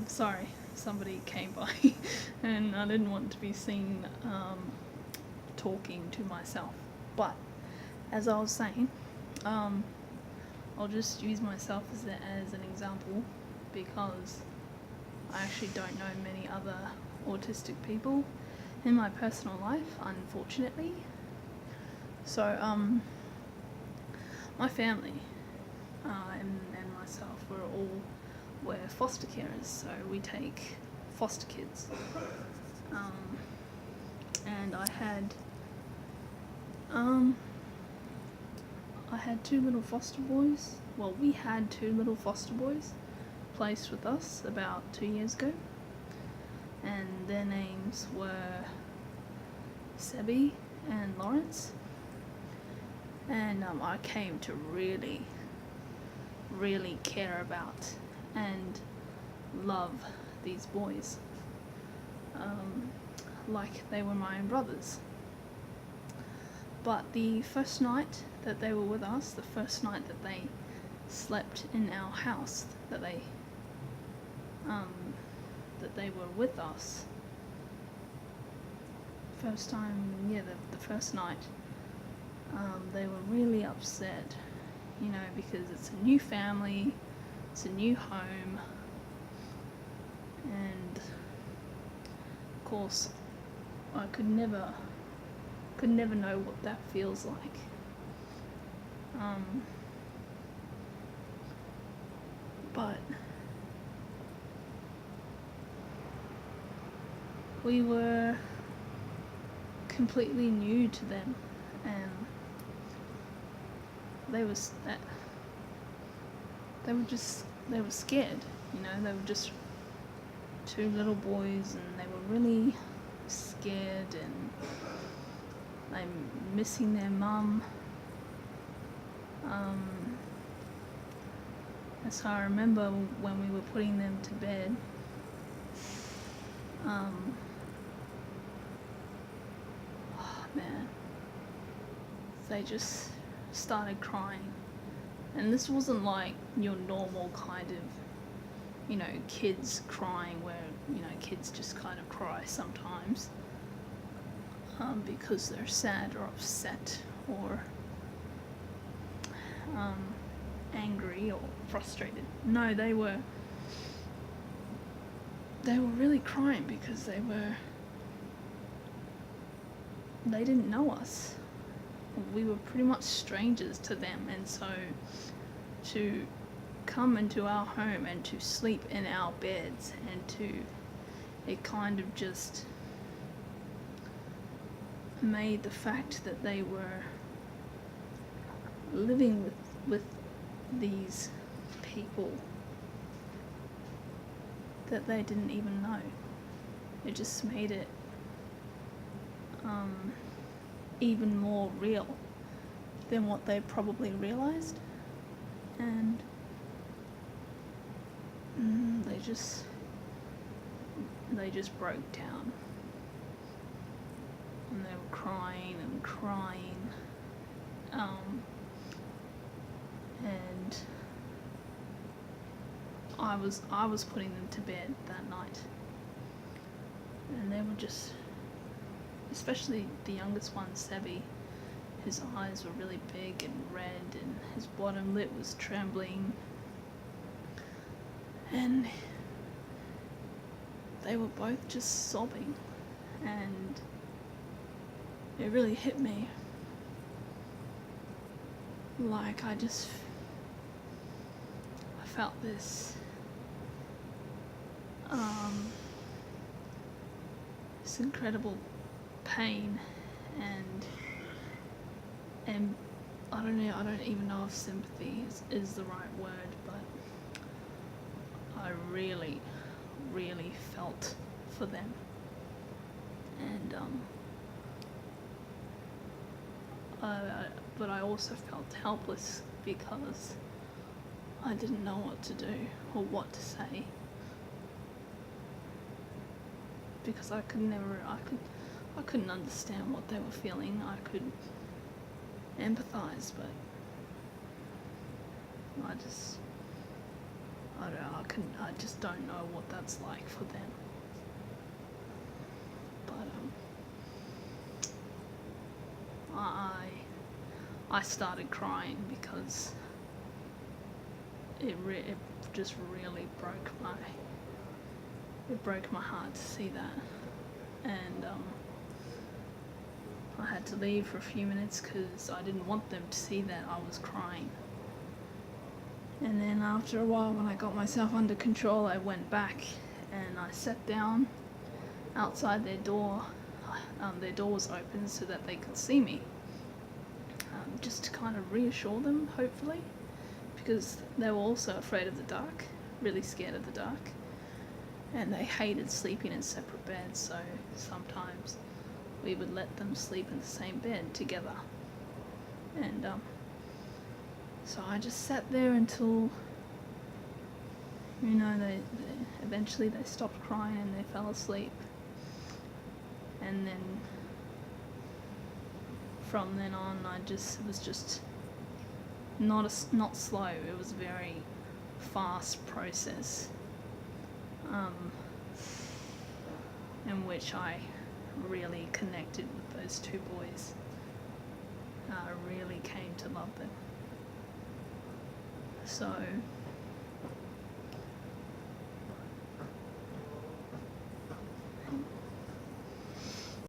Sorry, somebody came by and I didn't want to be seen talking to myself. But as I was saying, I'll just use myself as an example because I actually don't know many other autistic people in my personal life, unfortunately. So, my family and myself, we're foster carers, so we take foster kids. And I had two little foster boys. Well, we had two little foster boys placed with us about 2 years ago, and their names were Sebi and Lawrence. And I came to really, really care about and love these boys, like they were my own brothers. But the first night that they were with us, the first night that they slept in our house, that they were with us, first time, the first night, they were really upset, because it's a new family, it's a new home, and of course I could never know what that feels like. But we were completely new to them, and they were scared, they were just two little boys, and they were really scared, and they're missing their mum. So I remember when we were putting them to bed, oh man, they just started crying. And this wasn't like your normal kind of, kids crying where, kids just kind of cry sometimes because they're sad or upset or angry or frustrated. No, they were really crying because they didn't know us. We were pretty much strangers to them, and so to come into our home and to sleep in our beds, and it kind of just made the fact that they were living with these people that they didn't even know. It just made it even more real than what they probably realized, and they just broke down, and they were crying and crying, and I was putting them to bed that night, and they were just, especially the youngest one, Sebi, his eyes were really big and red, and his bottom lip was trembling, and they were both just sobbing, and it really hit me. Like I felt this incredible pain, and I don't even know if sympathy is the right word, but I really, really felt for them, and but I also felt helpless because I didn't know what to do or what to say, because I couldn't understand what they were feeling. I could empathize, but I just don't know what that's like for them. But I started crying because it just really broke my heart to see that, and I had to leave for a few minutes because I didn't want them to see that I was crying. And then after a while, when I got myself under control, I went back and I sat down outside their door. Their door was open so that they could see me, just to kind of reassure them, hopefully, because they were also afraid of the dark, really scared of the dark, and they hated sleeping in separate beds, so sometimes we would let them sleep in the same bed together. And so I just sat there until, they eventually they stopped crying and they fell asleep. And then from then on, it was just not slow. It was a very fast process, in which I really connected with those two boys. I really came to love them. So